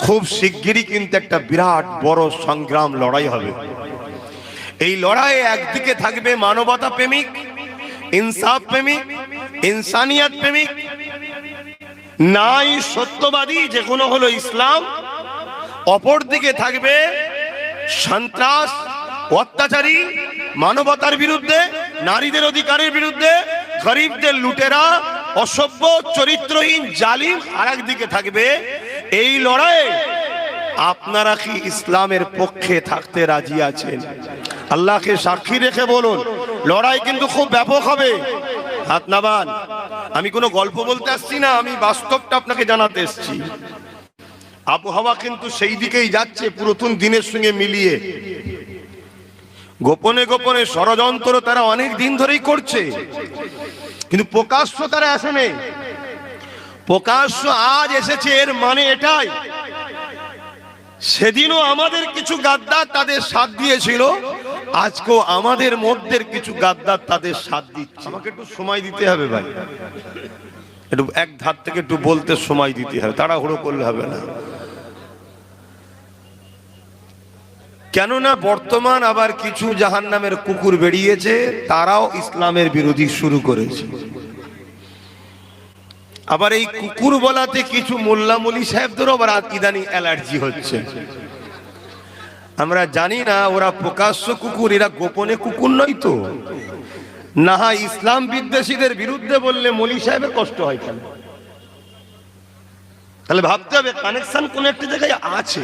খুব শিগগিরই কিন্তু একটা বিরাট বড় সংগ্রাম লড়াই হবে। এই লড়াইয়ে একদিকে থাকবে মানবতা প্রেমিক, ইনসাফ প্রেমিক, ইনসানিয়াত প্রেমিক, নাই সত্যবাদী যেগুলো হলো ইসলাম। অপর দিকে থাকবে সন্ত্রাস, অত্যাচারী, মানবতার বিরুদ্ধে, নারীদের অধিকারের বিরুদ্ধে, গরিবদের লুটেরা, অসভ্য চরিত্রহীন জালিম। আর একদিকে থাকবে এই লড়াইয়ে আপনারা কি ইসলামের পক্ষে থাকতে রাজি আছেন? আল্লাহকে সাক্ষী রেখে বলুন, লড়াই কিন্তু খুব ব্যাপক হবে। হাত নামান। আমি কোনো গল্প বলতে আসছি না, আমি বাস্তবটা আপনাকে জানাতে এসেছি। আবহাওয়া কিন্তু সেই দিকেই যাচ্ছে, পুরাতন দিনের সঙ্গে মিলিয়ে। গোপনে গোপনে ষড়যন্ত্র তারা অনেক দিন ধরেই করছে, কিন্তু প্রকাশ্য তারা আসেনি। প্রকাশ্য আজ এসেছে, এর মানে এটাই সেদিনও আমাদের কিছু গাদ্দার তাদের সাথ দিয়েছিল, আজকেও আমাদের মধ্যে কিছু গাদ্দার তাদের সাথ দিচ্ছে। আমাকে একটু সময় দিতে হবে ভাই, একটু এক ধার থেকে একটু বলতে সময় দিতে হবে, তাড়াহুড়ো করলে হবে না। কেননা বর্তমান আবার কিছু জাহান্নামের কুকুর বেরিয়েছে, তারাও ইসলামের বিরোধী শুরু করেছে। আবার এই কুকুর বলাতে কিছু মোল্লা মলি সাহেবদেরও আবার ইদানিং অ্যালার্জি হচ্ছে। আমরা জানি না ওরা প্রকাশ্য কুকুর, এরা গোপনে কুকুর নয় তো না। ইসলাম বিদ্বেষীদের বিরুদ্ধে বললে মলি সাহেবের কষ্ট হয় কেন? তাহলে ভাবতে হবে কানেকশন কোন একটা জায়গায় আছে,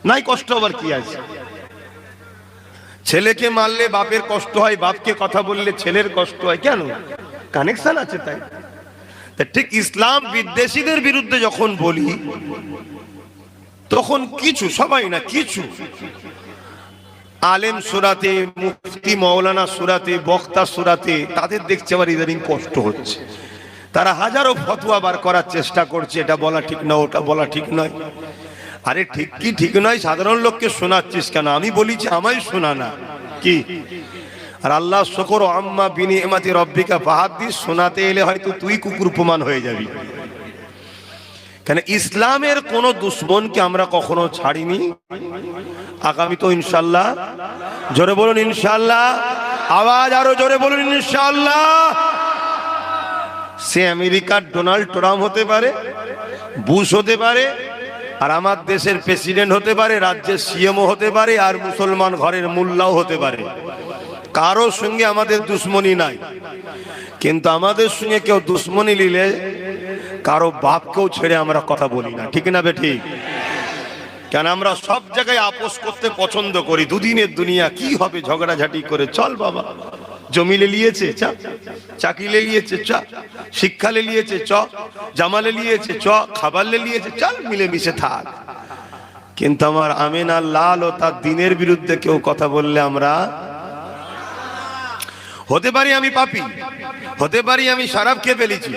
নাই কষ্ট আবার কি আছে? ছেলেকে মারলে বাপের কষ্ট হয়, বাপকে কথা বললে ছেলের কষ্ট হয়, কেন? কানেকশন আছে তাই। ঠিক ইসলাম বিদ্বেষীদের বিরুদ্ধে যখন বলি, তখন কিছু, সবাই না, কিছু আলেম সুরাতে, মুফতি মৌলানা সুরাতে, বক্তা সুরাতে, তাদের দেখছে আবার ইদানিং কষ্ট হচ্ছে। তারা হাজারো ফতোয়া বার করার চেষ্টা করছে, এটা বলা ঠিক না, ওটা বলা ঠিক নয়। আরে ঠিক কি ঠিক নয় সাধারণ লোককে শোনাচ্ছিস কেন? আমি বলিছি আমায় শোনা না কি? আর আল্লাহ শুকর আম্মা বিনিআমাতি রব্বিকা ফাহাদ্দিস শোনাতে এলে হয়তো তুই কুকুর প্রমাণ হয়ে যাবি। কেন ইসলামের কোন দুশ্মনকে আমরা কখনো ছাড়িনি। আগামী তো ইনশাআল্লাহ, জোরে বলুন ইনশাআল্লাহ, আওয়াজ আরো জোরে বলুন ইনশাআল্লাহ। সে আমেরিকার ডোনাল্ড ট্রাম্প হতে পারে, বুশ হতে পারে, আর আমার দেশের প্রেসিডেন্ট হতে পারে, রাজ্যের সিএমও হতে পারে, আর মুসলমান ঘরের মোল্লাও হতে পারে। কারো সঙ্গে আমাদের দুশ্মনী নাই, কিন্তু আমাদের সঙ্গে কেউ দুশ্মনী নিলে কারো বাপকেও ছেড়ে আমরা কথা বলি না, ঠিক না বেঠিক? কেন আমরা সব জায়গায় আপোষ করতে পছন্দ করি। দুদিনের দুনিয়া কি হবে ঝগড়াঝাটি করে? চল বাবা, জমি লিয়েছে চ, চাকরি লিয়েছে চ, শিক্ষা লিয়েছে চ, জামা লিয়েছে চ, খাবার লিয়েছে চল, মিলেমিশে থাক। কিন্তু আমার আমিনা লাল ও তার দিনের বিরুদ্ধে কেউ কথা বললে আমরা, হতে পারি আমি পাপী, হতে পারি আমি শরাব খেয়ে ফেলেছি,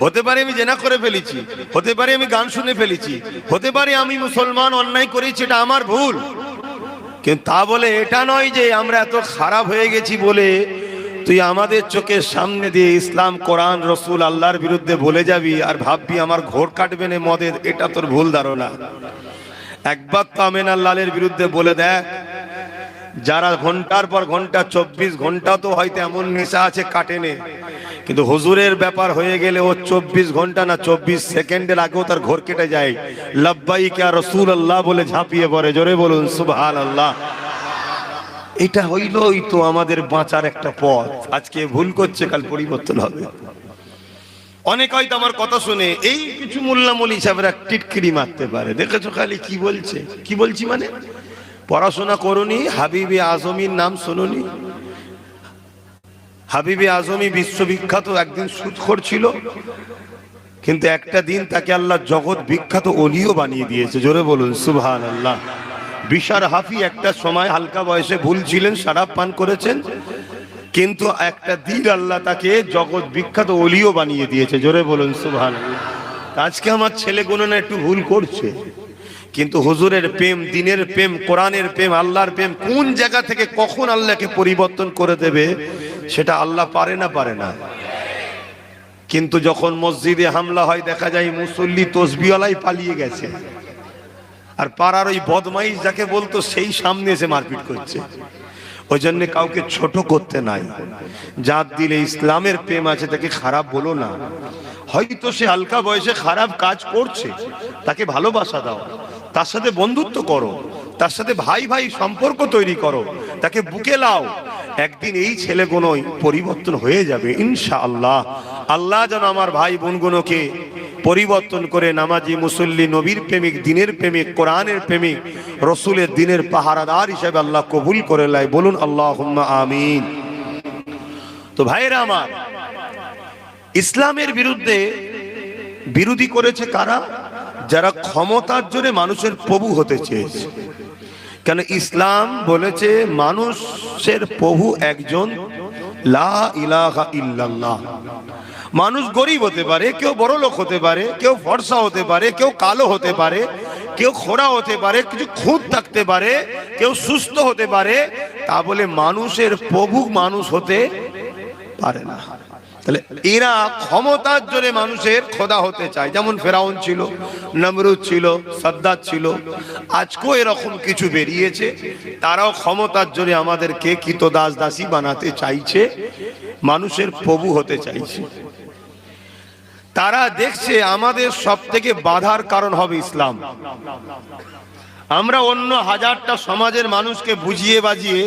হতে পারি আমি জেনা করে ফেলেছি, হতে পারি আমি গান শুনে ফেলেছি, হতে পারি আমি মুসলমান অন্যায় করেছি, এটা আমার ভুল। কিন্তু তা বলে এটা নয় যে আমরা এত খারাপ হয়ে গেছি বলে তুই আমাদের চোখের সামনে দিয়ে ইসলাম, কোরআন, রসুল, আল্লাহর বিরুদ্ধে বলে যাবি আর ভাববি আমার ঘোর কাটবে না মদের। এটা তোর ভুল ধারণা। একবার তো আমিনা লালের বিরুদ্ধে বলে দেখ, যারা ঘন্টার পর ঘন্টা, 24 ঘন্টা তো হয়তো এমন নেশা আছে কাটেনে, কিন্তু হুজুরের ব্যাপার হয়ে গেলে ও 24 ঘন্টা না 24 সেকেন্ডের আগেও তার ঘোর কেটে যায়। লাব্বাইক ইয়া রাসূলুল্লাহ বলে ঝাঁপিয়ে পড়ে। জোরে বলুন সুবহানাল্লাহ। এটা হইলই তো আমাদের বাঁচার একটা পথ। আজকে ভুল করছে, কাল পরিবর্তন হবে। অনেক হয়তো আমার কথা শুনে এই কিছু মোল্লা মলি সাহেবরা টিটকিরি মারতে পারে, দেখেছো খালি কি বলছে, কি বলছি মানে পড়াশোনা করুনি, হাবিবে আজমির নাম শুনুনি? হাবিবে আজমি বিশ্ববিখ্যাত একদিন সুদখোর ছিল, কিন্তু একটা দিন তাকে আল্লাহ জগৎ বিখ্যাত ওলিও বানিয়ে দিয়েছে। জোরে বলুন সুবহানাল্লাহ। বিশার হাফি একটা সময় হালকা বয়সে ভুল ছিলেন, শরাব পান করেছেন, কিন্তু একটা দিন আল্লাহ তাকে জগৎ বিখ্যাত ওলিও বানিয়ে দিয়েছে। জোরে বলুন সুবহানাল্লাহ। আজকে আমার ছেলেগুলো না একটু ভুল করছে, কিন্তু হুজুরের প্রেম, দিনের প্রেম, কোরআনের প্রেম, আল্লাহর প্রেম কোন জায়গা থেকে কখন আল্লাহকে পরিবর্তন করে দেবে সেটা আল্লাহ পারে না, পারে না। কিন্তু যখন মসজিদে হামলা হয় দেখা যায় মুসল্লি তসবিহওয়ালাই পালিয়ে গেছে। আর পাড়ার ওই বদমাইশ যাকে বলতো সেই সামনে এসে মারপিট করছে। ওই জন্য কাউকে ছোট করতে নাই। যার দিলে ইসলামের প্রেম আছে তাকে খারাপ বলো না। হয়তো সে হালকা বয়সে খারাপ কাজ করছে, তাকে ভালোবাসা দাও, তার সাথে বন্ধুত্ব করো, তার সাথে ভাই ভাই সম্পর্ক তৈরি করো, তাকে বুকে লাও। একদিন এই ছেলেগুলোই পরিবর্তন হয়ে যাবে ইনশাআল্লাহ। আল্লাহ যেন আমার ভাই বোনগুলোকে পরিবর্তন করে নামাজি, মুসল্লি, নবীর প্রেমিক, দিনের প্রেমিক, কোরআনের প্রেমিক, রসুলের দিনের পাহারাদার হিসেবে আল্লাহ কবুল করে লাই। বলুন আল্লাহুম্মা আমিন। তো ভাইরা আমার, ইসলামের বিরোধী করেছে কারা? যারা ক্ষমতার জোরে মানুষের প্রভু হতে চেয়েছে। কেন ইসলাম বলেছে মানুষের প্রভু একজন, লা ইলাহা ইল্লাল্লাহ। মানুষ গরিব হতে পারে, কেউ বড় লোক হতে পারে, কেউ ফর্সা হতে পারে, কেউ কালো হতে পারে, কেউ খোড়া হতে পারে, কিছু খুঁত থাকতে পারে, কেউ সুস্থ হতে পারে, তা বলে মানুষের প্রভু মানুষ হতে পারে না। তাহলে এরা ক্ষমতার জোরে মানুষের খোদা হতে চায়। যেমন ফেরাউন ছিল, নমরুদ ছিল, সাদ্দাত ছিল, আজকেও এরকম কিছু বেরিয়েছে। তারাও ক্ষমতার জোরে আমাদেরকে কৃতদাস দাসী বানাতে চাইছে, মানুষের প্রভু হতে চাইছে। তারা দেখছে আমাদের সব থেকে বাধার কারণ হবে ইসলাম। আমরা অন্য হাজারটা সমাজের মানুষকে বুঝিয়ে বাজিয়ে,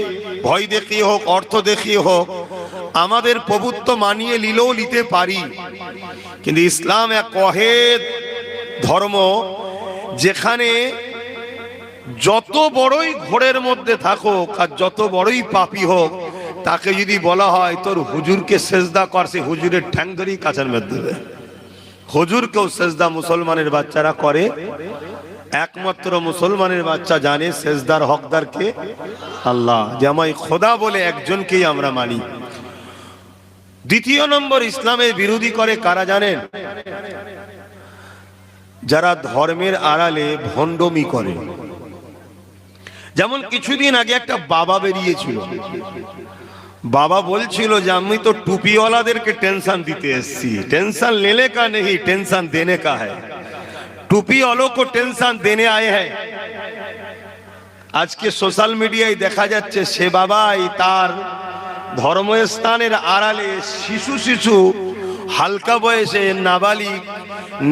ভয় দেখিয়ে হোক, অর্থ দেখিয়ে হোক, আমাদের প্রভুত্ব মানিয়ে নিলেও নিতে পারি। কিন্তু ইসলাম এক ওয়াহিদ ধর্ম, যেখানে যত বড়ই ঘোরের মধ্যে থাকুক আর যত বড়ই পাপী হোক, তাকে যদি বলা হয় তোর হুজুরকে সেজদা কর, সে হুজুরের ঠ্যাং ধরেই কাছের মধ্যে দেবে। হুজুরকেও সেজদা মুসলমানের বাচ্চারা করে। একমাত্র মুসলমানের বাচ্চা জানে সেজদার হকদার কে? আল্লাহ। যে আমায় খোদা বলে একজনকেই আমরা মানি। দ্বিতীয় নম্বর ইসলামের বিরোধী করে কারা জানেন? যারা ধর্মের আড়ালে ভণ্ডমি করে। যেমন কিছুদিন আগে একটা বাবা বেরিয়েছিল, বাবা বলছিল যে আমি তো টুপিওয়ালাদেরকে টেনশন দিতে এসেছি। টেনশন लेने का नहीं, टेंशन देने का है। टूपी वालों को टेंशन देने आए हैं। আজকে সোশ্যাল মিডিয়ায় দেখা যাচ্ছে সে বাবাই তার ধর্মস্থানের আড়ালে শিশু হালকা বয়সে নাবালিগ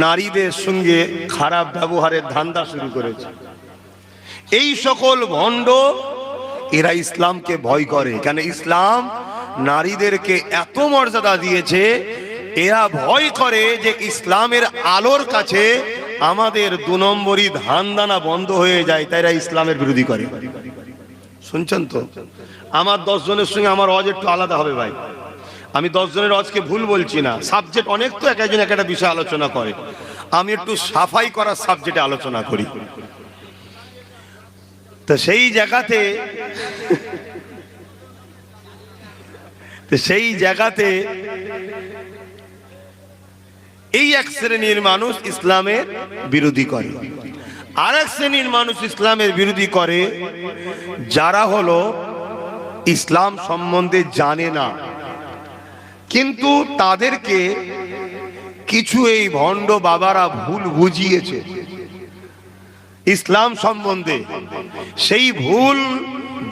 নারীদের সঙ্গে খারাপ ব্যবহারের ধান্দা শুরু করেছে। এই সকল ভণ্ড এরা ইসলামকে ভয় করে। কেন? ইসলাম নারীদেরকে এত মর্যাদা দিয়েছে, এরা ভয় করে যে ইসলামের আলোর কাছে আমাদের 2 নম্বরই ধান্দানা বন্ধ হয়ে যায়, তাই এরা ইসলামের বিরোধী করে। শুনছেন তো? আমার 10 জনের সঙ্গে আমার ওয়াজ একটু আলাদা হবে ভাই। আমি 10 জনের ওয়াজকে ভুল বলছি না। সাবজেক্ট অনেক, তো এক একজন এক একটা বিষয় আলোচনা করে। আমি একটু সাফাই করার সাবজেক্টে আলোচনা করি। তো সেই জায়গাতে এই এক শ্রেণীর মানুষ ইসলামের বিরোধী করে। আর এক শ্রেণীর মানুষ ইসলামের বিরোধী করে যারা হলো ইসলাম সম্বন্ধে জানে না, কিন্তু তাদেরকে কিছু এই ভণ্ড বাবারা ভুল বুঝিয়েছে ইসলাম সম্বন্ধে। সেই ভুল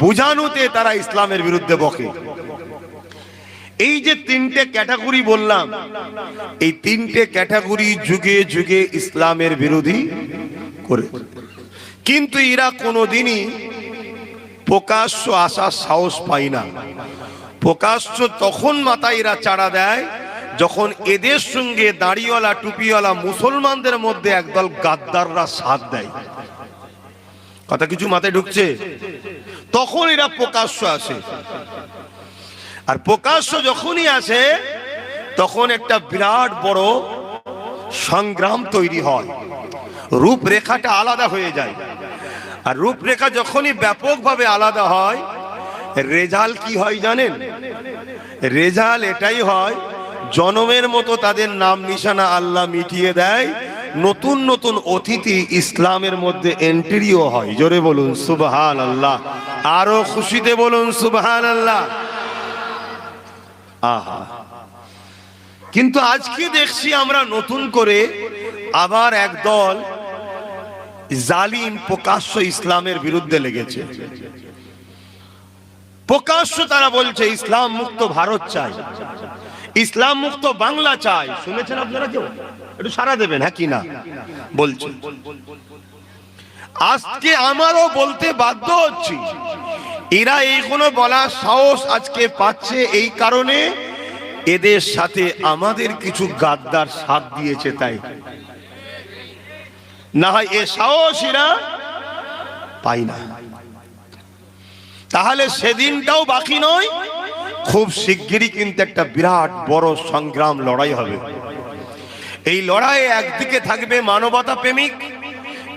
বুঝানোতে তারা ইসলামের বিরুদ্ধে বকে। এই যে 3টে ক্যাটাগরি বললাম, এই 3টে ক্যাটাগরি যুগে যুগে ইসলামের বিরোধী করে, কিন্তু এরা কোনোদিনই প্রকাশ্য আসার সাহস পায় না। প্রকাশ্য তখন মাথায় এরা চাড়া দেয় যখন এদের সঙ্গে দাড়িওয়ালা টুপিওয়ালা মুসলমানদের মধ্যে একদল গাদ্দাররা সাথ দেয়। কথা কিছু মাথায় ঢুকছে? তখন এরা প্রকাশ্য আসে। আর প্রকাশ্য যখনই আসে তখন একটা বিরাট বড় সংগ্রাম তৈরি হয়, রূপরেখাটা আলাদা হয়ে যায়। আর রূপরেখা যখনই ব্যাপকভাবে আলাদা হয়, রেজাল্ট কি হয় জানেন? রেজাল্ট এটাই হয়, জনমের মতো তাদের নাম নিশানা আল্লাহ মিটিয়ে দেয়, নতুন নতুন অতিথি ইসলামের মধ্যে এন্ট্রিও হয়। জোরে বলুন সুবহানাল্লাহ, আরো খুশিতে বলুন সুবহানাল্লাহ। আহা, কিন্তু আজকে দেখছি আমরা নতুন করে আবার একদল জালিম প্রকাশ্য ইসলামের বিরুদ্ধে লেগেছে। প্রকাশ্য তারা বলছে ইসলাম মুক্ত ভারত চাই, ইসলাম মুক্ত বাংলা চাই। শুনেছেন আপনারা কেউ? একটু সাড়া দেবেন হ্যাঁ কি না বলছে। আজকে আমারও বলতে বাধ্য হচ্ছি, এরা এইগুলো বলার সাহস আজকে পাচ্ছে এই কারণে এদের সাথে আমাদের কিছু গাদ্দার সাথ দিয়েছে, তাই না হয় এ সাহস এরা পাই না। তাহলে সেদিনটাও বাকি নয়, খুব শিগগিরই কিন্তু একটা বিরাট বড় সংগ্রাম লড়াই হবে। এই লড়াইয়ে একদিকে থাকবে মানবতা প্রেমিক,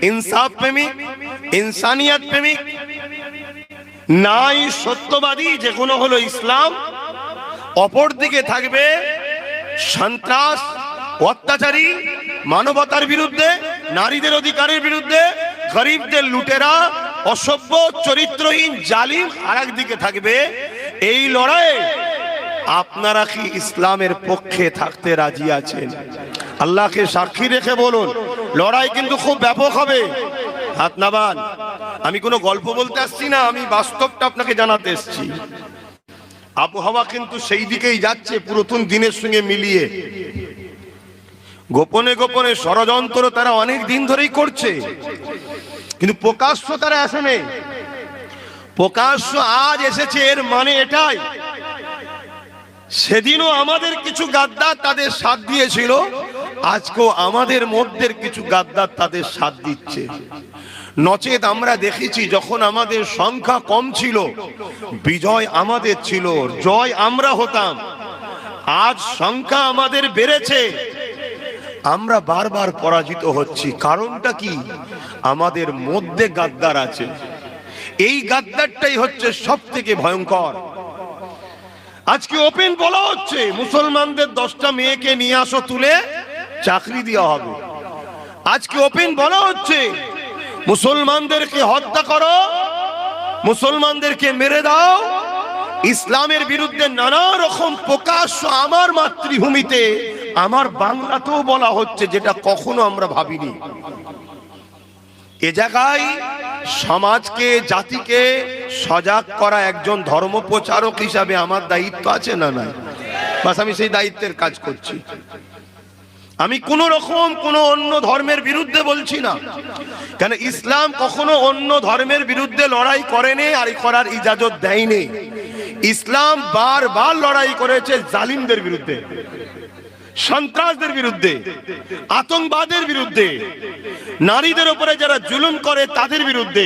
ইনসাফ প্রেমিক, ইনসানিয়াত প্রেমিক, নাই সত্যবাদী যেগুলো হলো ইসলাম। অপর দিকে থাকবে সন্ত্রাস, অত্যাচারী, মানবতার বিরুদ্ধে, নারীদের অধিকারের বিরুদ্ধে, গরিবদের লুটেরা, অসভ্য চরিত্রহীন জালিম। আর একদিকে থাকবে এই লড়াইয়ে আপনারা কি ইসলামের পক্ষে থাকতে রাজি আছেন? আল্লাহকে সাক্ষী রেখে বলুন, লড়াই কিন্তু খুব ব্যাপক হবে। হাত নামান। আমি কোনো গল্প বলতে আসছি না, আমি বাস্তবটা আপনাকে জানাতে এসেছি। আবহাওয়া কিন্তু সেই দিকেই যাচ্ছে, পুরাতন দিনের সঙ্গে মিলিয়ে। গোপনে গোপনে ষড়যন্ত্র তারা অনেক দিন ধরেই করছে, কিন্তু প্রকাশ্য তারা আসেনি। প্রকাশ্য আজ এসেছে, এর মানে এটাই সেদিনও আমাদের কিছু গাদ্দার তাদের সাথ দিয়েছিল, আজকেও আমাদের মধ্যে কিছু গাদ্দার তাদের সাথ দিচ্ছে। নচেত আমরা দেখেছি যখন আমাদের সংখ্যা কম ছিল, বিজয় আমাদের ছিল, জয় আমরা হতাম। আজ সংখ্যা আমাদের বেড়েছে, আমরা বারবার পরাজিত হচ্ছি। কারণটা কি? আমাদের মধ্যে গাদ্দার আছে। এই গাদ্দারটাই হচ্ছে সব থেকে ভয়ঙ্কর। আজকে ওপেন বলা হচ্ছে মুসলমানদের 10টা মেয়েকে নিয়ে আসো, তুলে চাকরি দেওয়া হবে। আজকে ওপেন বলা হচ্ছে মুসলমানদেরকে হত্যা করো, মুসলমানদেরকে মেরে দাও। ইসলামের বিরুদ্ধে নানা রকম প্রকাশ্য আমার মাতৃভূমিতে, আমার বাংলাতেও বলা হচ্ছে, যেটা কখনো আমরা ভাবিনি। এ জায়গায় সমাজকে, জাতিকে সজাগ করা একজন ধর্ম প্রচারক হিসাবে আমার দায়িত্ব আছে না? নাই? বাস আমি সেই দায়িত্বের কাজ করছি। আমি কোন রকম কোন অন্য ধর্মের বিরুদ্ধে বলছি না, কেন ইসলাম কখনো অন্য ধর্মের বিরুদ্ধে লড়াই করেনি, আর করার ইজাজত দেয়নি। ইসলাম বারবার লড়াই করেছে জালিমদের বিরুদ্ধে, সন্ত্রাসদের বিরুদ্ধে, আতঙ্কবাদের বিরুদ্ধে, নারীদের উপরে যারা জুলুম করে তাদের বিরুদ্ধে,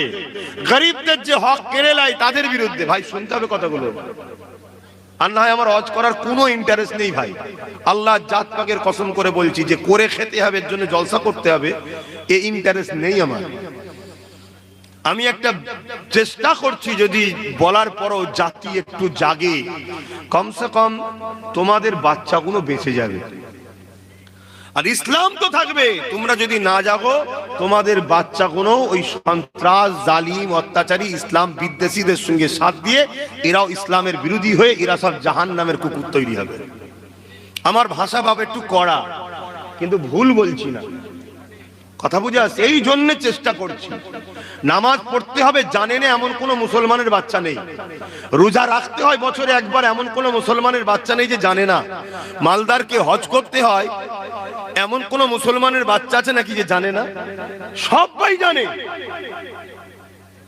গরিবদের যে হক কেড়ে নেয় তাদের বিরুদ্ধে। ভাই শুনতে হবে কথাগুলো। আর না আমার হজ করার কোনো ইন্টারেস্ট নেই ভাই, আল্লাহ জাত পাকের কসম করে বলছি যে করে খেতে হবে, এর জন্য জলসা করতে হবে, এই ইন্টারেস্ট নেই আমার। আমি একটা চেষ্টা করছি, যদি বলার পরও জাতি একটু জাগে, কমসে কম তোমাদের বাচ্চাগুলো বেঁচে যাবে। আর ইসলাম তো থাকবে, তোমরা যদি না জাগো তোমাদের বাচ্চাগুলো ওই সন্ত্রাস, জালিম, অত্যাচারী, ইসলাম বিদ্বেষীদের সঙ্গে সাথ দিয়ে এরাও ইসলামের বিরোধী হয়ে এরা সব জাহান্নামের কুকুর তৈরি হবে। আমার ভাষা ভাব একটু কড়া, কিন্তু ভুল বলছি না, কথা বুঝে আসছে। এই জন্য চেষ্টা করছি। নামাজ পড়তে হবে জানে না এমন কোন মুসলমানের বাচ্চা নেই। রোজা রাখতে হয় বছরে একবার এমন কোন মুসলমানের বাচ্চা নেই যে জানে না। মালদারকে হজ করতে হয় এমন কোন মুসলমানের বাচ্চা আছে নাকি যে জানে না? সবাই জানে,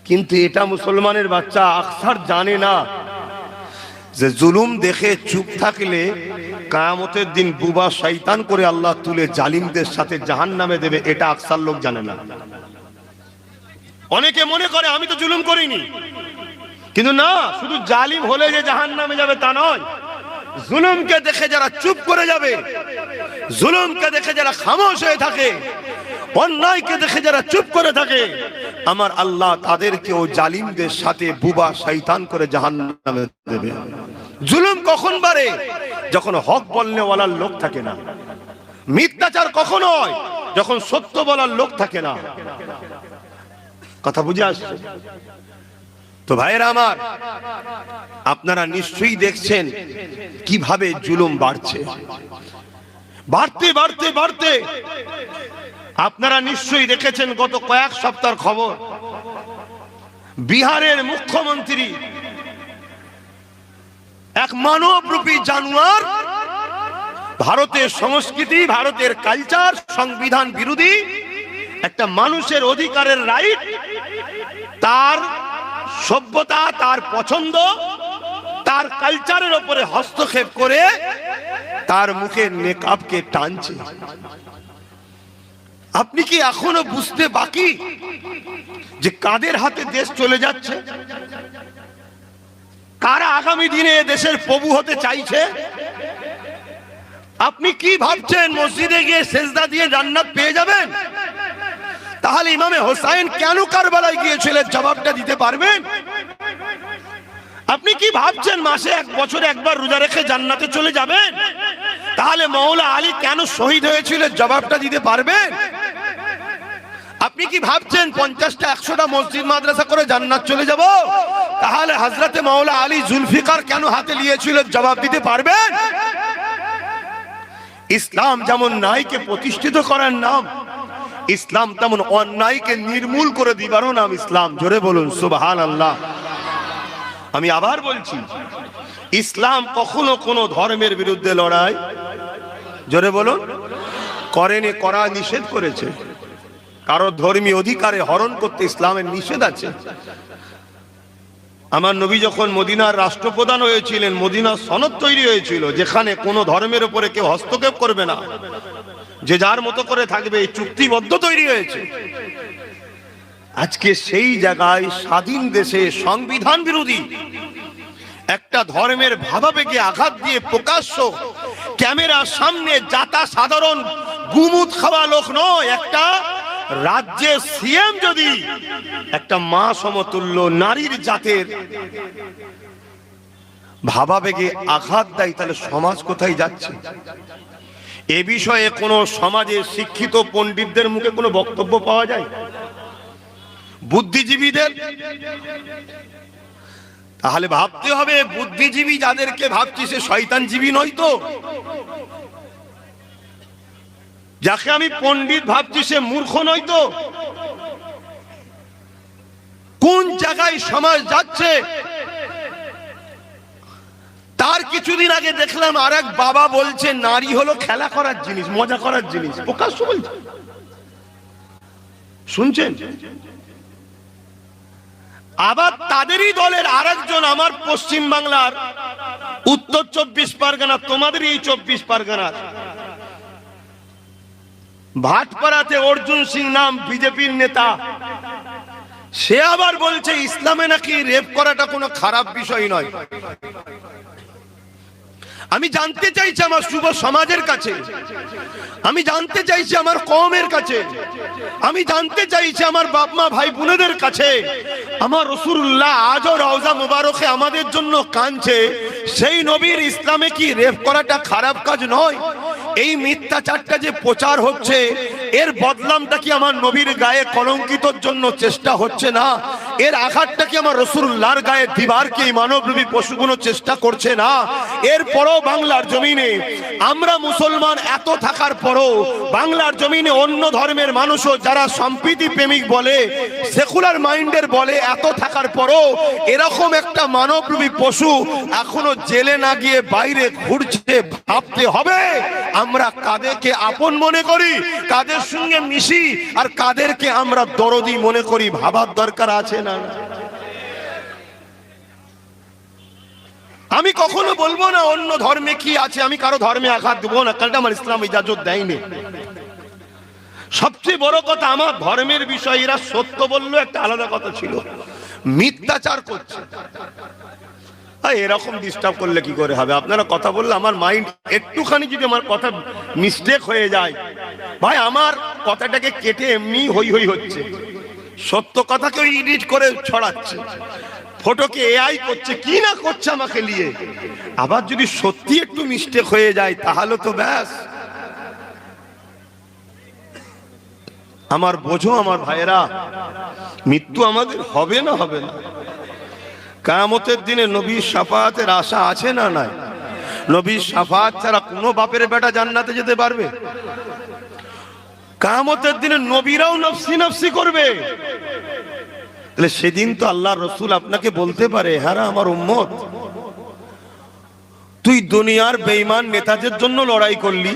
কিন্তু এটা মুসলমানের বাচ্চা আকসার জানে না যে জুলুম দেখে চুপ থাকলে কিয়ামতের দিন বুবা শয়তান করে আল্লাহ তুলে জালিমদের সাথে জাহান্নামে দেবে। এটা আকসার লোক জানে না। অনেকে মনে করে আমি তো জুলুম করিনি, কিন্তু না, শুধু জালিম হলে যে জাহান্নামে যাবে তা নয়। জুলুমকে দেখে যারা চুপ করে যাবে, জুলুমকে দেখে যারা খামোশ হয়ে থাকে, অন্যায়কে দেখে যারা চুপ করে থাকে, আমার আল্লাহ তাদেরকে ও জালিমদের সাথে বুবা শয়তান করে জাহান্নামে দেবে। জুলুম কখন বাড়ে? যখন হক বলনেওয়ালার লোক থাকে না। মিথ্যাচার কখন হয়? যখন সত্য বলার লোক থাকে না। কথা বুঝে আসছে তো ভাইয়েরা আমার? আপনারা নিশ্চয়ই দেখছেন কিভাবে জুলুম বাড়ছে, বাড়তে বাড়তে বাড়তে আপনারা নিশ্চয়ই দেখেছেন গত কয়েক সপ্তাহের খবর, বিহারের মুখ্যমন্ত্রী এক মানবরূপী জানোয়ার, ভারতের সংস্কৃতি, ভারতের কালচার, সংবিধান বিরোধী একটা মানুষের অধিকারের রাইট, তার সভ্যতা, তার পছন্দ, তার কালচারের উপরে হস্তক্ষেপ করে তার মুখের নেকাবকে টানছে। আপনি কি এখনো বুঝতে বাকি যে কাদের হাতে দেশ চলে যাচ্ছে? কারা আগামী দিনে দেশের প্রভু হতে চাইছে? আপনি কি ভাবছেন মসজিদে গিয়ে সেজদা দিয়ে জান্নাত পেয়ে যাবেন? তাহলে ইমামে হোসাইন কেন কারবালায় গিয়েছিলেন জবাবটা দিতে পারবেন? আপনি কি ভাবছেন মাসে এক বছরে একবার রোজা রেখে জান্নাতে চলে যাবেন? তাহলে মওলা আলী কেন শহীদ হয়েছিল জবাবটা দিতে পারবেন? আপনি কি ভাবছেন 50টা 100টা মসজিদ মাদ্রাসা করে জান্নাত চলে যাব? তাহলে হযরতে মওলা আলী জুলফিকার কেন হাতে নিয়েছিল জবাব দিতে পারবেন? ইসলাম যেমন ন্যায়কে প্রতিষ্ঠিত করার নাম, ইসলাম তেমন অন্যায়কে নির্মূল করে দিবারও নাম ইসলাম। জোরে বলুন সুবহানাল্লাহ। আমি আবার বলছি, ইসলাম কখনো কোনো ধর্মের বিরুদ্ধে লড়াই, জোরে বলুন, করেনি, করা নিষেধ করেছে। কারো ধর্মীয় অধিকারে হরণ করতে ইসলামের নিষেধ আছে। আমার নবী যখন মদিনার রাষ্ট্রপ্রধান হয়েছিলেন, মদিনার সনদ তৈরি হয়েছিল যেখানে কোনো ধর্মের উপরে কেউ হস্তক্ষেপ করবে না, যে যার মতো করে থাকবে, এই চুক্তিবদ্ধ তৈরি হয়েছে। আজকে সেই জায়গায় স্বাধীন দেশে সংবিধান বিরোধী একটা ধর্মের ভাবাবেগে আঘাত দিয়ে প্রকাশ্য ক্যামেরার সামনে যাতা সাধারণ গুমুত খাওয়া লোক নয়, একটা রাজ্যের সিএম যদি একটা মা সমতুল্য নারীর জাতের ভাবাবেগে আঘাত দেয়, তাহলে সমাজ কোথায় যাচ্ছে? এ বিষয়ে কোন সমাজের শিক্ষিত পণ্ডিতদের মুখে কোনো বক্তব্য পাওয়া যায়? বুদ্ধিজীবীদের? তাহলে ভাবতে হবে, বুদ্ধিজীবী যাদেরকে ভাবছি সে শয়তানজীবী নয় তো? যাকে আমি পণ্ডিত ভাবছি সে মূর্খ নয় তো? কোন জায়গায় সমাজ যাচ্ছে? তার কিছুদিন আগে দেখলাম আর এক বাবা বলছে নারী হলো খেলা করার জিনিস, মজা করার জিনিস, প্রকাশ্য বলছে। শুনছেন? আবার তাদেরই দলের আরেকজন, আমার পশ্চিম বাংলার উত্তর 24 পরগনা, তোমাদেরই এই 24 পরগনা ভাটপাড়াতে অর্জুন সিং নাম বিজেপির নেতা, সে আবার বলছে ইসলামে নাকি রেপ করাটা কোনো খারাপ বিষয় নয়। আমি জানতে চাইছি আমার যুব সমাজের কাছে, আমি জানতে চাইছি আমার কওমের কাছে, আমি জানতে চাইছি আমার বাপ মা ভাই বোনেদের কাছে, আমার রাসূলুল্লাহ আজও রওজা মুবারকে আমাদের জন্য কাঁদছে, সেই নবীর ইসলামে কি রেপ করাটা খারাপ কাজ নয়? এই মিথ্যাচারটা যে প্রচার হচ্ছে, এর বদনামটা কি আমার নবীর গায়ে কলঙ্কিতর জন্য চেষ্টা হচ্ছে না? এর আঘাতটা কি আমার রাসূলুল্লাহর গায়ে দিবার কি মানবরূপী পশুগুলো চেষ্টা করছে না? এরপরও বাংলার জমিনে আমরা মুসলমান এত থাকার পরও বাংলার জমিনে অন্য ধর্মের মানুষও যারা সম্প্রীতি প্রেমিক বলে, সেকুলার মাইন্ডের বলে, এত থাকার পরও এরকম একটা মানবরূপী পশু এখনো জেলে না গিয়ে বাইরে ঘুরছে। ভাবতে হবে আমরা কাদেরকে আপন মনে করি, কাদের সঙ্গে মিশি, আর কাদেরকে আমরা দরদি মনে করি। ভাবার দরকার আছে না? আমি কখনো বলবো না অন্য ধর্মে কি আছে, আমি কারো ধর্মে আঘাত দেবো না, কারণ আমার ইসলাম ইজাজত দেয়নি। সবচেয়ে বড় কথা, আমার ধর্মের বিষয় এরা সত্য বললো একটা আলাদা কথা ছিল, মিথ্যাচার করছে। এরকম ডিস্টার্ব করলে কি করে হবে? আপনারা কথা বললে আমার মাইন্ড একটুখানি যদি আমার কথা মিস্টেক হয়ে যায়, ভাই আমার কথাটাকে কেটে এমনি হই হই হচ্ছে, সত্য কথাকে এডিট করে ছড়াচ্ছে, ফটোকে এআই করছে, কি না করছে আমাকে নিয়ে। আবার যদি সত্যি একটু মিস্টেক হয়ে যায় তাহলে তো ব্যাস। আমার বোঝো আমার ভাইয়েরা, মৃত্যু আমাদের হবে না, হবে না। কিয়ামতের দিনে নবীর শাফাআতের আশা আছে না নাই? নবীর শাফাআত ছাড়া কোনো বাপের বেটা জান্নাতে যেতে পারবে? কিয়ামতের দিনে নবীরাও নফসি নফসি করবে। তাহলে সেদিন তো আল্লাহ রসুল আপনাকে বলতে পারে, হ্যাঁ আমার উম্মত, তুই দুনিয়ার বেঈমান নেতাদের জন্য লড়াই করলি,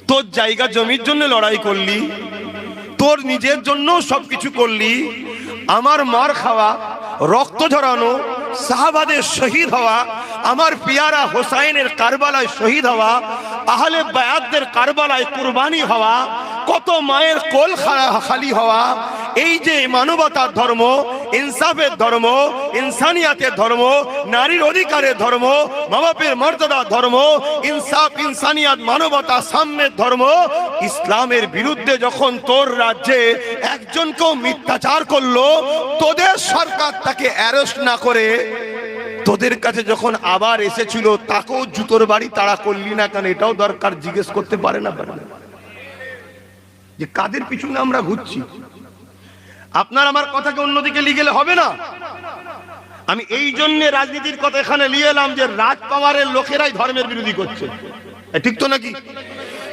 তোর জায়গা জমির জন্য লড়াই করলি, তোর নিজের জন্য সবকিছু করলি, আমার মার খাওয়া, রক্ত ঝরানো, সাহাবাদের শহীদ হওয়া, আমার পিয়ারা হোসাইনের কারবালায় শহীদ হওয়া, আহলে বায়াতদের কারবালায় কুরবানি হওয়া, কত মায়ের কোল খালি হওয়া, এই যে মানবতার ধর্ম, ইনসাফের ধর্ম, ইনসানিয়াতের ধর্ম, নারীর অধিকারের ধর্ম, মা বাপের মর্যাদার ধর্ম, ইনসাফ ইনসানিয়াত মানবতা সাম্যের ধর্ম, ইসলামের বিরুদ্ধে যখন তোর রাজ্যে একজনকেও মিথ্যাচার করলো, তোদের সরকার তাকে অ্যারেস্ট না করে তোদের কাছে যখন আবার এসেছিল, তাকেও জুতোর বাড়ি তাড়া করলি না কেন? এটাও দরকার জিজ্ঞেস করতে পারে না যে কাদের পিছনে আমরা ঘুরছি? আপনার আমার কথাকে অন্যদিকে নিয়ে গেলে হবে না। আমি এই জন্য রাজনীতির কথা এখানে নিয়ে এলাম যে রাজ পাওয়ারের লোকেরাই ধর্মের বিরোধী করছে, ঠিক তো নাকি?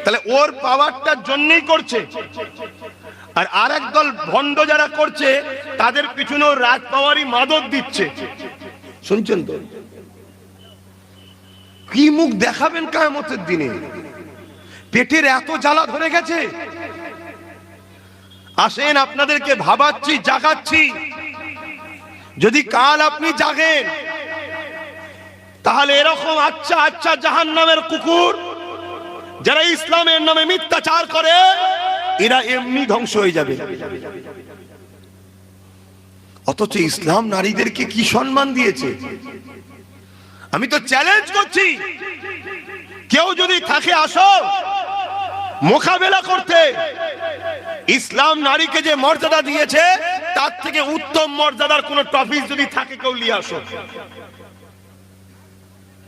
তাহলে ওর পাওয়ারটার জন্যই করছে। আর আরেক দল ভণ্ড যারা করছে, তাদের পিছনেও রাজ পাওয়ারই মাদক দিচ্ছে। শুনছেন তো? কি মুখ দেখাবেন কিয়ামতের দিনে? পেটের এত জ্বালা ধরে গেছে। আসেন আপনাদেরকে ভাবাচ্ছি, জাগাচ্ছি। যদি কাল আপনি জাগেন, তাহলে এরকম আচ্ছা আচ্ছা জাহান্নামের কুকুর যারা ইসলামের নামে মিথ্যাচার করে, এরা এমনি ধ্বংস হয়ে যাবে। অথচ ইসলাম নারীদেরকে কি সম্মান দিয়েছে। আমি তো চ্যালেঞ্জ করছি, কেউ যদি থাকে আসো মোকাবেলা করতে। ইসলাম নারীকে যে মর্যাদা দিয়েছে, তার থেকে উত্তম মর্যাদার কোন টপিক যদি থাকে, কেউ নিয়ে আসো।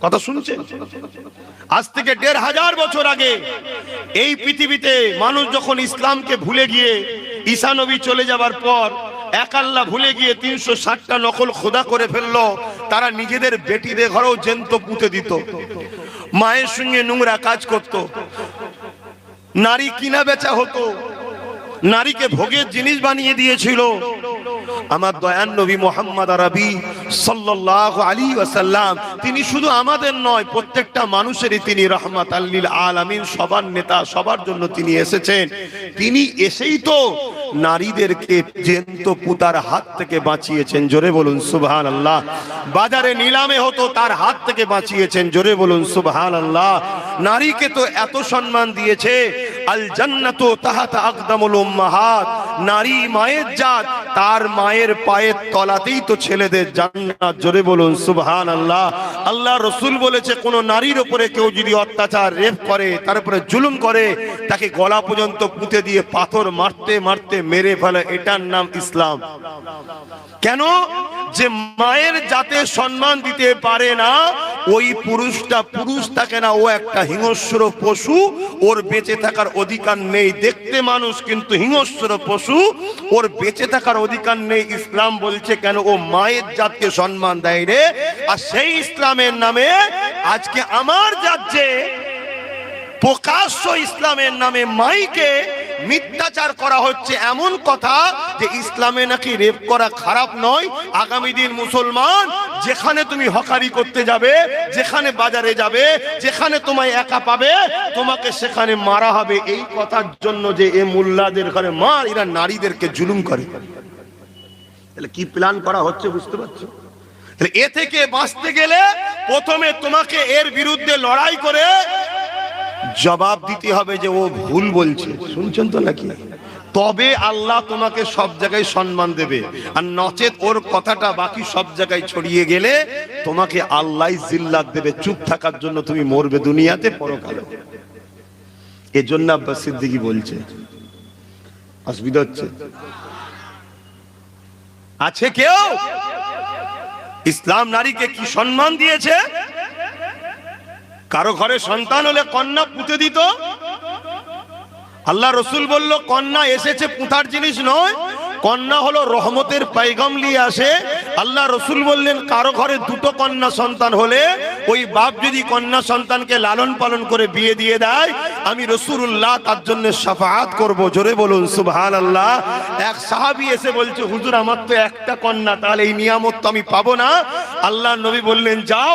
কথা শুনছেন? আজ থেকে ১৫০০ বছর আগে এই পৃথিবীতে মানুষ যখন ইসলামকে ভুলে গিয়ে, ঈসা নবী চলে যাবার পর এক আল্লাহ ভুলে গিয়ে ৩৬০টা নকল খোদা করে ফেললো, তারা নিজেদের বেটিদের ঘরেও জ্যান্ত পুঁতে দিত, মায়ের সঙ্গে নোংরা কাজ করত, নারী কিনা বেচা হতো, নারীকে ভোগের জিনিস বানিয়ে দিয়েছিল। আমার দয়ান নবী মুহাম্মদ আরবি সাল্লাল্লাহু আলাইহি ওয়াসাল্লাম, তিনি শুধু আমাদের নয়, প্রত্যেকটা মানুষেরই তিনি রাহমাতাল লিল আলামিন, সবার নেতা, সবার জন্য তিনি এসেছেন। তিনি এসেই তো নারীদেরকে জ্যান্ত পুতার হাত থেকে বাঁচিয়েছেন। জোরে বলুন সুবহানাল্লাহ। বাজারে নিলামে হতো, তার হাত থেকে বাঁচিয়েছেন। জোরে বলুন সুবহানাল্লাহ। নারীকে তো এত সম্মান দিয়েছে, আল জান্নাতু তাহাতা আকদামুল উম্মাহাত, নারী মায়ের জাত, তার মায়ের পায়ের তলাতেই তো ছেলেদের জান্নাত। জোরে বলুন সুবহানাল্লাহ। আল্লাহ রাসূল বলেছে, কোন নারীর উপরে কেউ যদি অত্যাচার, রেপ করে, তার উপরে জুলুম করে, তাকে গলা পর্যন্ত পুঁতে দিয়ে পাথর মারতে মারতে মেরে ফেলে, এটার নাম ইসলাম। কেন? যে মায়ের জাতে সম্মান দিতে পারে না, ওই পুরুষটা পুরুষ থাকে না, ও একটা হিংস্র পশু, ওর বেঁচে থাকার অধিকার নেই। দেখতে মানুষ কিন্তু হিংস্র পশু, ওর বেঁচে থাকার অধিকার নেই। ইসলাম বলছে কেন? ও মায়ের জাতকে সম্মান দেয় রে। আর সেই ইসলামের নামে আজকে আমার রাজ্যে প্রকাশ্য ইসলামের নামে মাইকে মিথ্যাচার করা হচ্ছে। এমন কথা যে ইসলামে নাকি রেপ করা খারাপ নয়। আগামী দিন মুসলমান, যেখানে তুমি হকারি করতে যাবে, যেখানে বাজারে যাবে, যেখানে তোমায় একা পাবে, তোমাকে সেখানে মারা হবে, এই কথার জন্য যে এ মোল্লাদের ঘরে মার, এরা নারীদেরকে জুলুম করে। তাহলে কি প্ল্যান করা হচ্ছে বুঝতে পারছো? তাহলে এ থেকে বাঁচতে গেলে প্রথমে তোমাকে এর বিরুদ্ধে লড়াই করে জবাব দিতে হবে যে ও ভুল বলছে। শুনছেন তো নাকি? তবে আল্লাহ তোমাকে সব জায়গায় সম্মান দেবে। আর নচেত ওর কথাটা বাকি সব জায়গায় ছড়িয়ে গেলে তোমাকে আল্লাহ জিল্লাত দেবে। চুপ থাকার জন্য তুমি মরবে দুনিয়াতে, পরকালে। এজন্য আব্বাস সিদ্দিকী বলছে, অসুবিধা হচ্ছে? আছে কেউ? ইসলাম নারীকে কি সম্মান দিয়েছে? কারো ঘরে সন্তান হলে কন্যা পুঁতে দিত। আল্লাহ রসুল বলল, কন্যা এসেছে পুঁতার জিনিস নয়, কন্যা হলো রহমতের পয়গাম নিয়ে আসে। আল্লাহ রসুল বললেন কারো ঘরে দুটো কন্যা সন্তান হলে ওই বাপ যদি কন্যা সন্তানকে লালন পালন করে বিয়ে দিয়ে দেয়, আমি রাসূলুল্লাহ তার জন্য শাফাআত করব। জোরে বলুন সুবহানাল্লাহ। এক সাহাবী এসে বলছে, হুজুর আমার তো একটা কন্যা, তাহলে এই নিয়ামত তো আমি পাবো না। আল্লাহর নবী বললেন, যাও,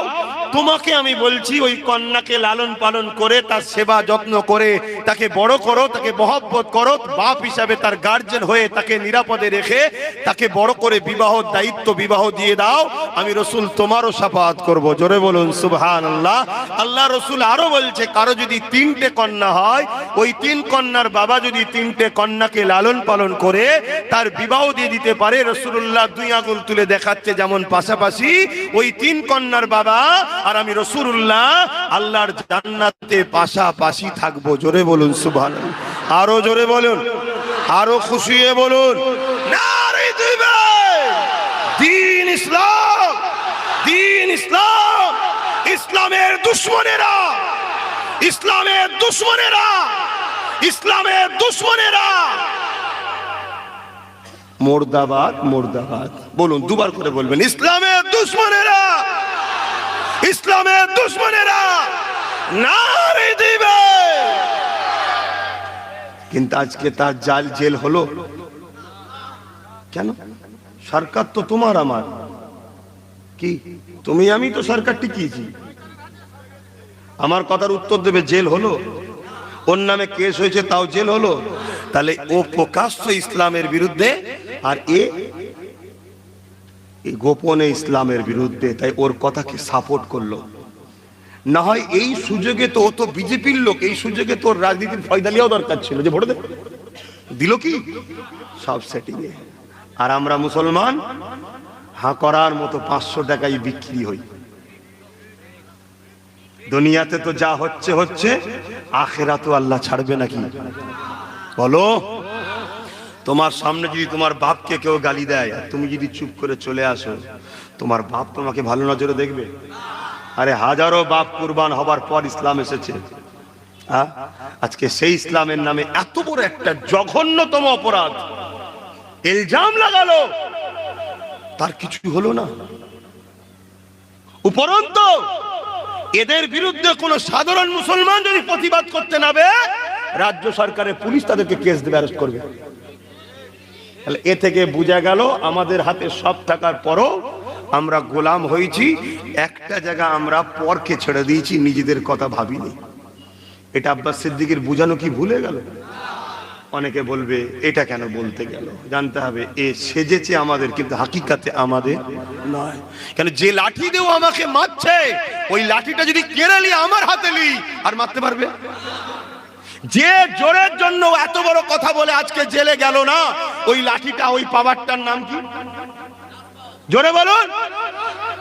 তোমাকে আমি বলছি ওই কন্যাকে লালন পালন করে তার সেবা যত্ন করে তাকে বড় করো, তাকে মহব্বত করো, বাপ হিসাবে তার গার্জেন হয়ে তাকে নিরাপদে রেখে তাকে বড় করে বিবাহ দায়িত্ব বিবাহ দিয়ে দাও, আমি রসুল তোমারও শাফাআত করব। জোরে বলুন সুবহানাল্লাহ। আল্লাহ রসুল আরো বলছে, কারো যদি 3টে কন্যা হয়, ওই 3 কন্যার বাবা যদি 3টে কন্যাকে লালন পালন করে তার বিবাহ দিয়ে দিতে পারে, রাসূলুল্লাহ 2 আঙ্গুল তুলে দেখাচ্ছে যেমন পাশাপাশি ওই 3 কন্যার বাবা আর আমি রাসূলুল্লাহ আল্লাহর জান্নাতে পাশাপাশি থাকবো। জোরে বলুন সুবহানাল্লাহ। আরো জোরে বলুন, আরো খুশি হয়ে বলুন, নারে তাকবীর। দ্বীন ইসলাম, দ্বীন ইসলাম। ইসলামের দুশমনেরা, ইসলামের দুশমনেরা, ইসলামের দুশমনেরা মুর্দাবাদ, মুর্দাবাদ। বলুন, দুবার করে বলবেন, ইসলামের দুশমনেরা, ইসলামের দুশমনেরা নারে দিবে। কিন্তু আজকে তার জাল জেল হলো কেন? সরকার তো তোমার আমার, কি তুমি আমি তো সরকার টিকিয়েছি। আমার কথার উত্তর দেবে, জেল হলো? ওর নামে কেস হয়েছে তাও জেল হলো? তাহলে ও প্রকাশ্য ইসলামের বিরুদ্ধে আর এ গোপনে ইসলামের বিরুদ্ধে, তাই ওর কথাকে সাপোর্ট করলো। না হয় এই সুযোগে তো ও তো বিজেপির লোক, এই সুযোগে তোর রাজনীতির ফয়দা নেওয়া দরকার ছিল, যে ভোট দেবে। দিল কি? সব সেটিং এ। আর আমরা মুসলমান হা করার মতো 500 টাকায় বিক্রি হই। দুনিয়াতে তো যা হচ্ছে হচ্ছে, আখিরাতে আল্লাহ ছাড়বে নাকি বলো? তোমার সামনে যদি তোমার বাপকে কেউ গালি দেয় আর তুমি যদি চুপ করে চলে আসো, তোমার বাপ তোমাকে ভালো নজরে দেখবে? আরে হাজারো বাপ কুরবান হবার পর ইসলাম এসেছে। আজকে সেই ইসলামের নামে এত বড় একটা জঘন্যতম অপরাধ ইলজাম লাগালো, তার কিছু হলো না। উপরন্তু এদের বিরুদ্ধে কোন সাধারণ মুসলমান যদি প্রতিবাদ করতে নাবে, রাজ্য সরকারের পুলিশ তাদেরকে কেস দেবে, অ্যারেস্ট করবে। তাহলে এ থেকে বোঝা গেল আমাদের হাতে সব থাকার পরও আমরা গোলাম হয়েছি। একটা জায়গা আমরা পরকে ছেড়ে দিয়েছি, নিজেদের কথা ভাবিনি। এটা আব্বাস সিদ্দিকের বুঝানো কি ভুলে গেল? অনেকে বলবে এটা কেন বলতে গেল? জানতে হবে এ সেজেছে আমাদের, কিন্তু হাকিকাতে আমাদের নয়। কেন যে লাঠি দিয়েও আমাকে মারছে, ওই লাঠিটা যদি কেড়ে নিয়ে আমার হাতে নি, আর মারতে পারবে? যে জোরের জন্য এত বড় কথা বলে আজকে জেলে গেল না, ওই লাঠিটা, ওই পাওয়ারটার নাম কি? জোরে বলুন।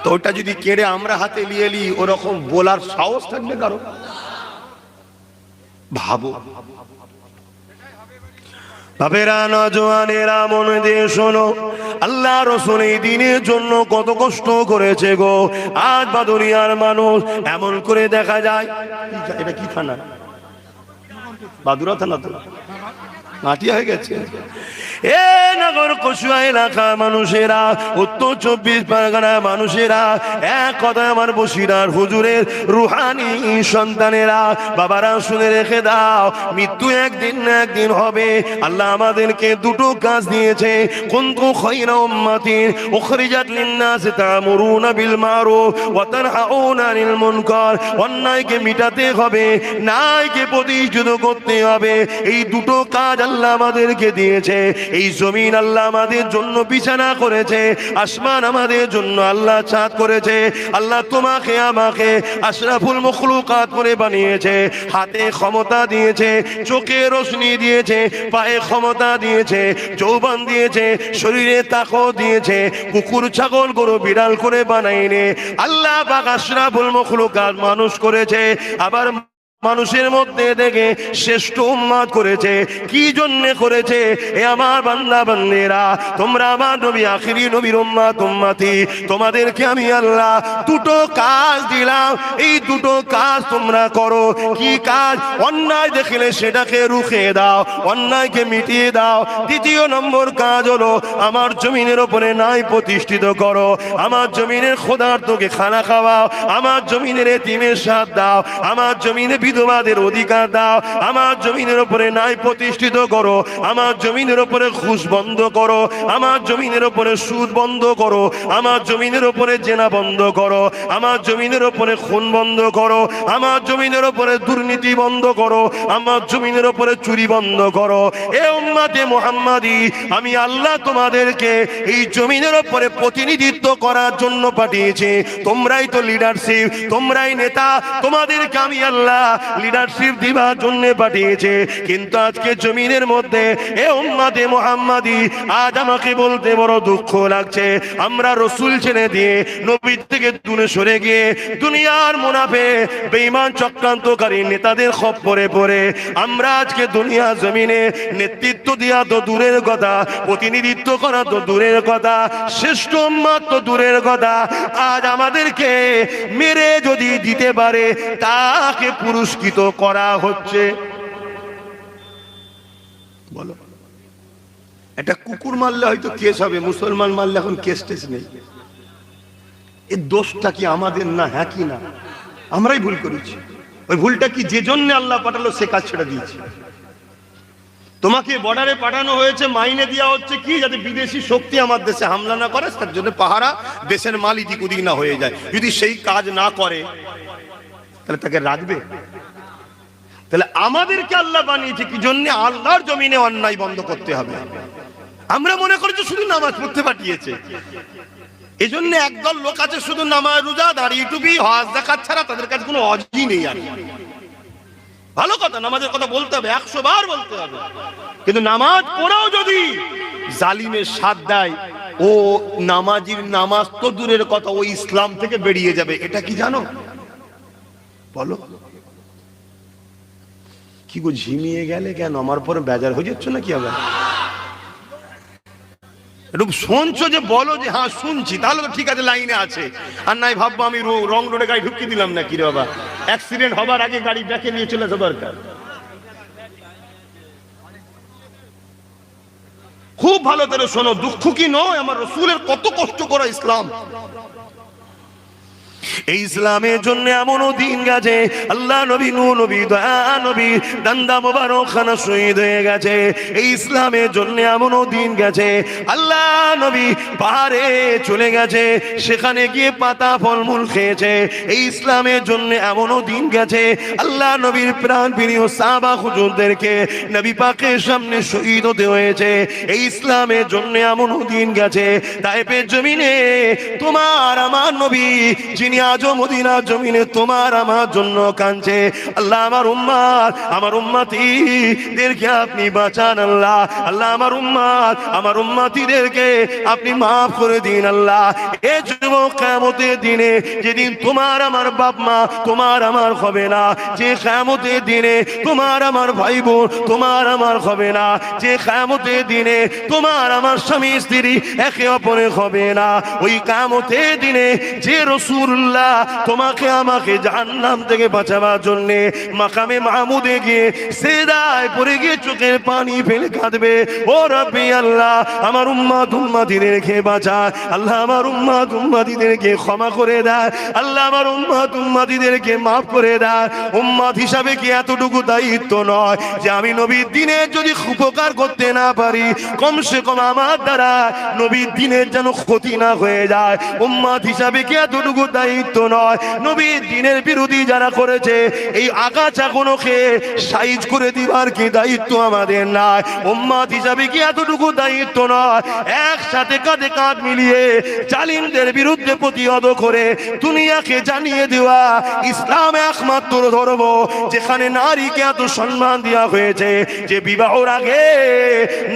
তো ওটা যদি কেড়ে আমরা হাতে নিয়ে নি, ওরকম বলার সাহস থাকবে কারো? ভাবো। বাপেরা, নজওয়ানেরা, মন দিয়ে শোনো, আল্লাহ রাসূল এই দিনের জন্য কত কষ্ট করেছে গো। আজ বা দুনিয়ার মানুষ এমন করে দেখা যায়, এটা কি থানা? বাদুরা থানা তো মাটিয়া হয়ে গেছে। এ নগর কসুয়া এলাকার মানুষেরা, উত্তর 24 পরগনা মানুষেরা, এক কথা আমার বসিরার হুজুরের রুহানি সন্তানেরা, বাবারা শুনে রেখে দাও, মৃত্যু একদিন না একদিন হবে। আল্লাহ আমাদেরকে দুটো কাজ দিয়েছে। কুনতু খায়রা উম্মাতিন উখরিজাত লিন-নাস তা'মুরুনা বিল মারুফ ওয়া তানহাউনা আনিল মুনকার। অন্যায়কে মিটাতে হবে, ন্যায়কে প্রতিষ্ঠিত করতে হবে। এই দুটো কাজ আল্লাহ আমাদেরকে দিয়েছে। এই জমিন আল্লাহ আমাদের জন্য বিছানা করেছে, আসমান আমাদের জন্য আল্লাহ ছাদ করেছে। আল্লাহ তোমাকে আমাকে আশরাফুল মখলুকাত করে বানিয়েছে। হাতে ক্ষমতা দিয়েছে, চোখে রোশনি দিয়েছে, পায়ে ক্ষমতা দিয়েছে, যৌবন দিয়েছে, শরীরে তাকত দিয়েছে। কুকুর ছাগল গরু বিড়াল করে বানাইনি। আল্লাহ পাক আশরাফুল মখলুকাত মানুষ করেছে। আবার মানুষের মধ্যে দেখে শ্রেষ্ঠ উম্মত করেছে। কি জন্য করেছে? এ আমার বান্দা বান্দেরা, তোমরা আমার নবী আখিরি নবীর উম্মত উম্মতি, তোমাদেরকে আমি আল্লাহ দুটো কাজ দিলাম, এই দুটো কাজ তোমরা করো। কি কাজ? অন্যায় দেখলে সেটাকে রুখে দাও, অন্যায়কে মিটিয়ে দাও। দ্বিতীয় নম্বর কাজ হলো আমার জমিনের উপরে ন্যায় প্রতিষ্ঠিত করো, আমার জমিনের খোদার্থকে খানা খাওয়াও, আমার জমিনের এতিমের সাথ দাও, আমার জমিনে বিধবাদের অধিকার দাও, আমার জমিনের উপরে ন্যায় প্রতিষ্ঠিত করো, আমার জমিনের উপরে ঘুষ বন্ধ করো, আমার জমিনের উপরে সুদ বন্ধ করো, আমার জমিনের উপরে জেনা বন্ধ করো, আমার জমিনের উপরে খুন বন্ধ করো, আমার জমিনের উপরে দুর্নীতি বন্ধ করো, আমার জমিনের উপরে চুরি বন্ধ করো। এ উম্মতে মুহাম্মাদি, আমি আল্লাহ তোমাদেরকে এই জমিনের উপরে প্রতিনিধিত্ব করার জন্য পাঠিয়েছি। তোমরাই তো লিডারশিপ, তোমরাই নেতা, তোমাদেরকে আমি আল্লাহ লিডারশিপ দিবার জন্য পাঠিয়েছে। কিন্তু আজকে জমিনের মধ্যে এ উম্মতে মুহাম্মাদি, আজ আমাকে বলতে বড় দুঃখ লাগছে, আমরা রসুল ছেড়ে দিয়ে নবী থেকে দূরে সরে গিয়ে দুনিয়ার মুনাফিক বেঈমান চক্রান্তকারী নেতাদের খপ্পরে পড়ে আমরা আজকে দুনিয়া জমিনে নেতৃত্ব দেওয়া তো দূরের কথা, প্রতিনিধিত্ব করা তো দূরের কথা, শ্রেষ্ঠ উম্মত তো দূরের কথা, আজ আমাদেরকে মেরে যদি দিতে পারে তাকে পুরস্কৃত করা হচ্ছে। বলো, একটা কুকুর মারলে হয়তো কেস হবে, মুসলমান মারলে এখন কেস টেস নেই। এর দোষটা কি আমাদের? না, হ্যাঁ কি না? আমরাই ভুল করেছি। ওই ভুলটা কি? যে জন্য আল্লাহ পাঠালো সে কাজ ছেড়ে দিয়েছে। তোমাকে বর্ডারে পাঠানো হয়েছে, মাইনে দেওয়া হচ্ছে কি? যাতে বিদেশি শক্তি আমার দেশে হামলা না করে, তার জন্য পাহারা, দেশের মাল ইদিক উদিক না হয়ে যায়। যদি সেই কাজ না করে তাহলে তাকে রাখবে? তাহলে আমাদেরকে আল্লাহ বানিয়েছে কি জন্য? আল্লাহর জমিনে অন্যায় বন্ধ করতে হবে। আমরা মনে করছি শুধু নামাজ পড়তে পাঠিয়েছে, এই জন্য একদল লোক আছে শুধু নামাজ, রোজা, দাঁড়িয়ে টুপি, হজ যাকাত ছাড়া তাদের কাছে কোনো হজই নেই। আর ভালো কথা, নামাজের কথা বলতে হবে, 100 বার বলতে হবে, কিন্তু নামাজ পড়াও যদি জালিমের সাথ দেয়, ও নামাজির নামাজ তো দূরের কথা, ও ইসলাম থেকে বেরিয়ে যাবে। এটা কি জানো? বলো কি গো, ঝিমিয়ে গেলে কেন? আমার পরে বেজার হয়ে যাচ্ছে নাকি? আবার একটু শুনছো যে বলো যে হ্যাঁ শুনছি, তাহলে তো ঠিক আছে, লাইনে আছে। আর নাই ভাববো আমি রং রোডে গাড়ি ঢুকিয়ে দিলাম নাকি রে বাবা, অ্যাক্সিডেন্ট হবার আগে গাড়ি ব্যাকে নিয়ে চলে আসা দরকার। খুব ভালো করে শোনো, দুঃখ কি নয়, আমার রসুলের কত কষ্ট করা ইসলাম। এই ইসলামের জন্য এমনও দিন গেছে, আল্লাহ নবী নূহ নবী দয়া নবী দান্দা মোবারক খানা শহীদ হয়ে গেছে। এই ইসলামের জন্য এমনও দিন গেছে, আল্লাহ নবী পাহাড়ে চলে গেছে, সেখানে গিয়ে পাতা ফলমূল খেয়েছে। এই ইসলামের জন্য এমনও দিন গেছে, আল্লাহ নবীর প্রাণ প্রিয় সাহাবা হুজুরদেরকে নবী পাকের সামনে শহীদ হতে হয়েছে। এই ইসলামের জন্য এমনও দিন গেছে, তায়েফের জমিনে তোমার আমার নবী যিনি আজও মদিনার জমিনে তোমার আমার জন্য কাঁদছে। আল্লাহ আমার উম্মত আমার উম্মতিদেরকে আপনি বাঁচান আল্লাহ, আল্লাহ আমার উম্মত আমার উম্মতিদেরকে আপনি মাফ করে দিন আল্লাহ। এ যুবক কিয়ামতের দিনে যেদিন তোমার আমার বাপ মা তোমার আমার হবে না, যে কিয়ামতের দিনে তোমার আমার ভাই বোন তোমার আমার হবে না, যে কিয়ামতের দিনে তোমার আমার স্বামী স্ত্রী একে অপরের হবে না, ওই কিয়ামতের দিনে যে রাসূলুল্লাহ তোমাকে আমাকে জাহান্নাম থেকে বাঁচাবার জন্য মাকামে মাহমুদে গিয়ে সিজদায় পড়ে গিয়ে চোখের পানি ফেলে কাঁদবে, ও রব্বি আল্লাহ আমার উম্মত উম্মতিদেরকে বাঁচা, আল্লাহ আমার উম্মত উম্মতিদেরকে ক্ষমা করে দেয়, আল্লাহ আমার উম্মত উম্মতিদেরকে মাফ করে দেয়। উম্মত হিসাবে কি এতটুকু দায়িত্ব নয় যে আমি নবীর দিনের যদি উপকার করতে না পারি, কমসে কম আমার দ্বারা নবীর দিনের যেন ক্ষতি না হয়ে যায়? উম্মত হিসাবে কি এতটুকু দায়িত্ব নয় নবীর দিনের বিরোধী যারা করেছে এই আগাছাগুলোকে সাইজ করে দিবার কি দায়িত্ব আমাদের নাই? উম্মত হিসাবে কি এতটুকু দায়িত্ব নয় একসাথে কাঁধে কাঁধ মিলিয়ে জালিমদের বিরুদ্ধে প্রতিহত করে দুনিয়াকে জানিয়ে দেওয়া ইসলাম একমাত্র ধর্ম যেখানে নারীকে এত সম্মান দেওয়া হয়েছে যে বিবাহর আগে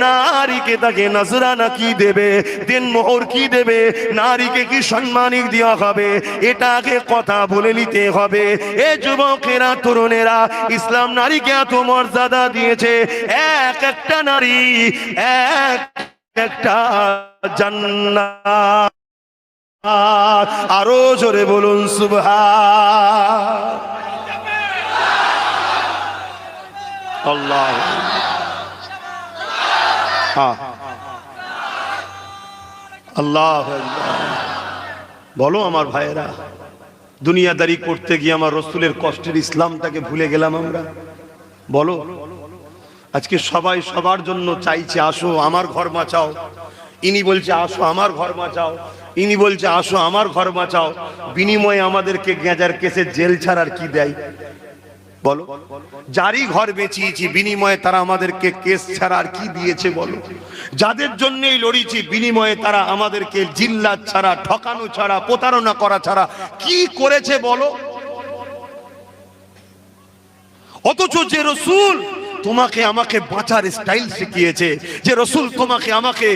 নারীকে তাকে নজরানা কি দেবে, দেনমোহর কি দেবে, নারীকে কি সম্মানিক দেওয়া হবে, এটা আগে কথা বলে নিতে হবে। এ যুবকেরা, তরুণেরা, ইসলাম নারীকে এত মর্যাদা দিয়েছে, এক একটা নারী এক একটা জান্নাত। আরো জোরে বলুন সুবহান আল্লাহ। আল্লাহ বলো আমার ভাইয়েরা, দুনিয়াদারি করতে গিয়ে আমার রসুলের কষ্টের ইসলামটাকে ভুলে গেলাম আমরা। বলো, আজকে সবাই সবার জন্য চাইছে আসো আমার ঘর বাঁচাও, ইনি বলছে আসো আমার ঘর বাঁচাও, ইনি বলছে আসো আমার ঘর বাঁচাও, বিনিময়ে আমাদেরকে গেঁজার কেসে জেল ছাড়ার কি দেয়? বলো, যারই ঘর বেঁচিয়েছি বিনিময়ে তারা আমাদেরকে কেস ছাড়া আর কি দিয়েছে? বলো, যাদের জন্যই লড়িছি বিনিময়ে তারা আমাদেরকে জিল্লাত ছাড়া, ঠকানো ছাড়া, প্রতারণা করা ছাড়া কি করেছে? বলো। অথচ যে রসুল তোমাকে আমাকে বাঁচার স্টাইল শিখিয়েছে, যে রসুল তোমাকে আমাকে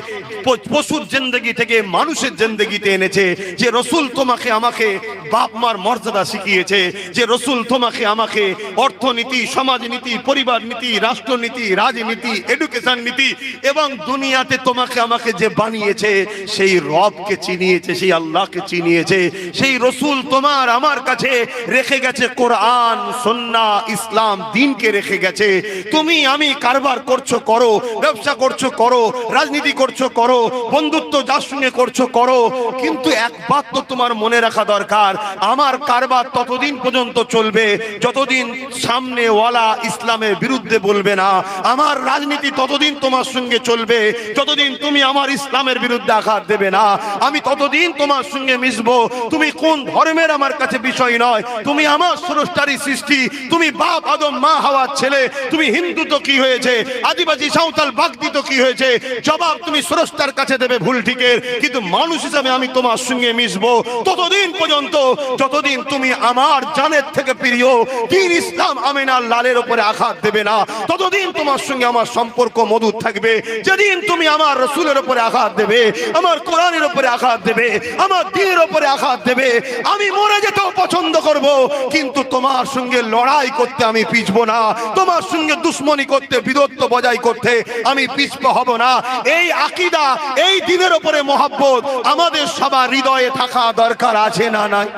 পশুর জিন্দেগি থেকে মানুষের জিন্দেগিতে এনেছে, যে রসুল তোমাকে আমাকে বাপ মার মর্যাদা শিখিয়েছে, যে রসুল তোমাকে আমাকে অর্থনীতি, সমাজনীতি, পরিবার নীতি, রাষ্ট্রনীতি, রাজনীতি, এডুকেশন নীতি এবং দুনিয়াতে তোমাকে আমাকে যে বানিয়েছে সেই রবকে চিনিয়েছে, সেই আল্লাহকে চিনিয়েছে, সেই রসুল তোমার আমার কাছে রেখে গেছে কোরআন, সুন্নাহ, ইসলাম, দ্বীনকে রেখে গেছে। তুমি আমি কারবার করছো করো, ব্যবসা করছো করো, রাজনীতি করছো করো, বন্ধুত্ব যার সঙ্গে করছো করো, কিন্তু একবার তো তোমার মনে রাখা দরকার, আমার কারবার ততদিন পর্যন্ত চলবে যতদিন সামনে ওয়ালা ইসলামের বিরুদ্ধে বলবে না। আমার রাজনীতি ততদিন তোমার সঙ্গে চলবে যতদিন তুমি আমার ইসলামের বিরুদ্ধে আঘাত দেবে না। আমি ততদিন তোমার সঙ্গে মিশবো। তুমি কোন ধর্মের আমার কাছে বিষয় নয়, তুমি আমার স্রষ্টারই সৃষ্টি, তুমি বাপ আদম মা হাওয়ার ছেলে, তুমি হিন্দু তো কি হয়েছে, আদিবাসী সাঁওতাল বাগদি তো কি হয়েছে, জবাব তুমি স্রষ্টার কাছে দেবে ভুল ঠিকের। কিন্তু মানুষ হিসাবে আমি তোমার সঙ্গে মিশবো ততদিন পর্যন্ত যতদিন তুমি আমার জানের থেকে প্রিয় দ্বীন ইসলাম আমিনার লালের উপরে আঘাত দেবে না, ততদিন তোমার সঙ্গে আমার সম্পর্ক মধুর থাকবে। যেদিন তুমি আমার রসুলের উপরে আঘাত দেবে, আমার কোরআনের উপরে আঘাত দেবে, আমার দ্বীনের উপরে আঘাত দেবে, আমি মরে যেতেও পছন্দ করব, কিন্তু তোমার সঙ্গে লড়াই করতে আমি পিছবো না, তোমার সঙ্গে দুশ্মনী করতে, বিরোধ বজায় করতে আমি পিছপা হব না। এই আকীদা, এই দ্বীনের উপরে মহব্বত আমাদের সবার হৃদয়ে থাকা দরকার আছে না নাই?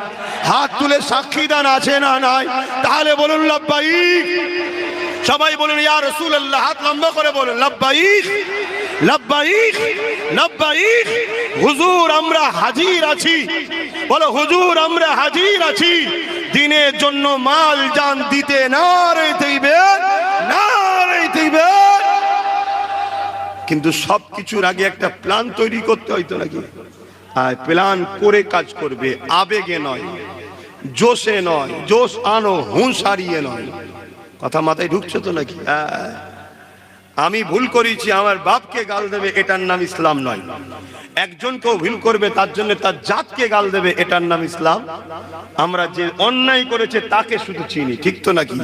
হাত তুলে সাক্ষী দান আছে না নাই? তাহলে বলুন লাব্বাইক। সবাই বলুন ইয়া রাসূলুল্লাহ, হাত লম্বা করে বলুন লাব্বাইক লাব্বাইক লাব্বাইক। হুজুর আমরা হাজির আছি, বলো হুজুর আমরা হাজির আছি দ্বীনের জন্য মাল জান দিতে। নারে তাকবীর, নারে তাকবীর। কিন্তু সবকিছুর আগে একটা প্ল্যান তৈরি করতে হয়তো নাকি? আর প্ল্যান করে কাজ করবে, আবেগে নয়, জোশে নয়, জোশ আনো হুঁশ হারিয়ে নয়। কথা মাথায় ঢুকছে তো নাকি? আমি ভুল করেছি, আমার বাপকে গাল দেবে, এটার নাম ইসলাম নয়। একজনকেও ভুল করবে তার জন্য তার জাতকে গাল দেবে, এটার নাম ইসলাম। আমরা যে অন্যায় করেছে তাকে শুধু চিনি, ঠিক তো নাকি?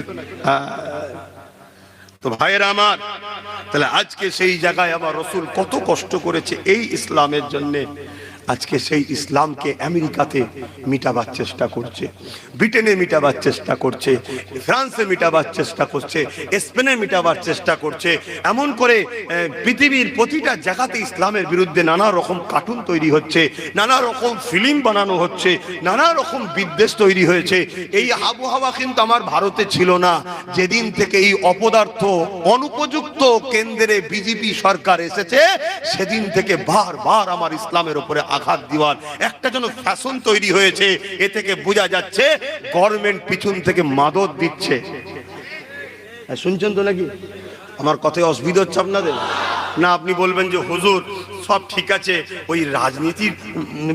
তো ভাইয়েরা আমার, তাহলে আজকে সেই জায়গায় আমার রসুল কত কষ্ট করেছে এই ইসলামের জন্যে। আজকে সেই ইসলামকে আমেরিকাতে মিটাবার চেষ্টা করছে, ব্রিটেনে মিটাবার চেষ্টা করছে, ফ্রান্সে মিটাবার চেষ্টা করছে, স্পেনে মিটাবার চেষ্টা করছে। এমন করে পৃথিবীর প্রতিটা জায়গাতে ইসলামের বিরুদ্ধে নানা রকম কার্টুন তৈরি হচ্ছে, নানা রকম ফিল্ম বানানো হচ্ছে, নানা রকম বিদ্বেষ তৈরি হয়েছে। এই আবহাওয়া কিন্তু আমার ভারতে ছিল না। যেদিন থেকে এই অপদার্থ অনুপযুক্ত কেন্দ্রে বিজেপি সরকার এসেছে, সেদিন থেকে বারবার আমার ইসলামের উপরে আঘাত দেওয়ার একটা যেন ফ্যাশন তৈরি হয়েছে। এ থেকে বোঝা যাচ্ছে গভর্নমেন্ট পিছন থেকে মাদত দিচ্ছে। শুনছেন তো নাকি? আমার কথায় অসুবিধা হচ্ছে আপনাদের? না আপনি বলবেন যে হুজুর সব ঠিক আছে, ওই রাজনীতির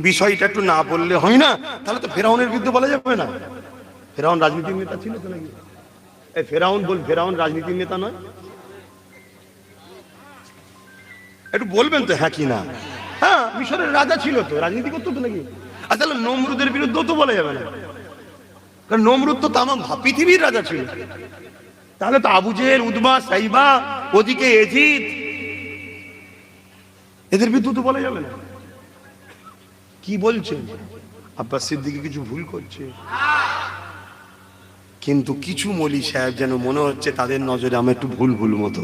বিষয়টা একটু না বললে হয় না? তাহলে তো ফেরাউনের বিরুদ্ধে বলা যাবে না? ফেরাউন রাজনীতির নেতা ছিল তো নাকি? ফেরাউন রাজনীতির নেতা নয়? একটু বলবেন তো হ্যাঁ কি না? হ্যাঁ, মিশরের রাজা ছিল তো, রাজনীতি করতো তো নাকি? আসলে নমরুদের বিরুদ্ধেও তো বলা যাবে না, কারণ নমরুদ তো তামাম পৃথিবীর রাজা ছিল। তাহলে তো আবু জেহেল, উতবা, সাইবা, ওদিকে এজিদ, এদের বিরুদ্ধে তো বলা যাবে না। কি বলছেন? আব্বাস সিদ্দিকী কিছু ভুল করছে, কিন্তু কিছু মৌলী সাহেব যেন মনে হচ্ছে তাদের নজরে আমি একটু ভুল ভুল মতো।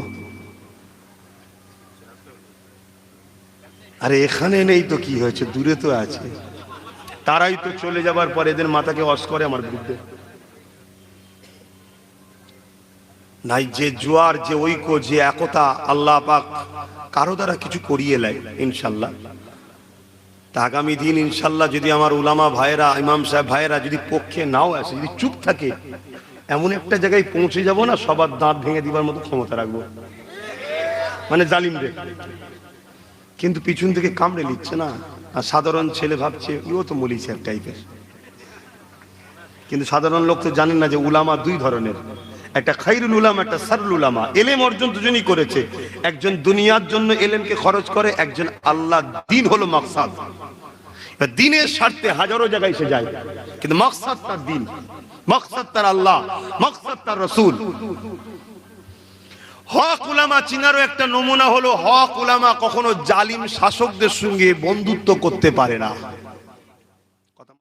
আরে এখানে নেই তো কি হয়েছে, দূরে তো আছে। তারাই তো চলে যাবার পর এদের মাথাকে ওয়াশ করে আমার বিরুদ্ধে। নাই যে জোয়ার, যে ঐক্য, যে একতা আল্লাহ পাক কারো দ্বারা কিছু করিয়ে নেয় ইনশাল্লাহ। তা আগামী দিন ইনশাল্লাহ যদি আমার উলামা ভাইরা, ইমাম সাহেব ভাইরা যদি পক্ষে নাও আসে, যদি চুপ থাকে, এমন একটা জায়গায় পৌঁছে যাব না, সবার দাঁত ভেঙে দিবার মতো ক্ষমতা রাখবো, মানে জালিমদের। কিন্তু পিছন থেকে কামড়ে নিচ্ছে না, আর সাধারণ ছেলে ভাবছে ইও তো মৌলী সাহেব টাইপের। কিন্তু সাধারণ লোক তো জানেন না যে উলামা দুই ধরনের, একটা খাইরুল উলামা, একটা সারুল উলামা। এলেম অর্জন দুজনই করেছে, একজন দুনিয়ার জন্য এলেমকে খরচ করে, একজন আল্লাহ দিন হলো মাকসাদ। দিনের স্বার্থে হাজারো জায়গায় সে যায়, কিন্তু মাকসাদ তার দিন, মাকসাদ তার আল্লাহ, মাকসাদ তার রাসূল। হক উলামা চিনারও একটা নমুনা হলো, হক উলামা কখনো জালিম শাসকদের সঙ্গে বন্ধুত্ব করতে পারে না।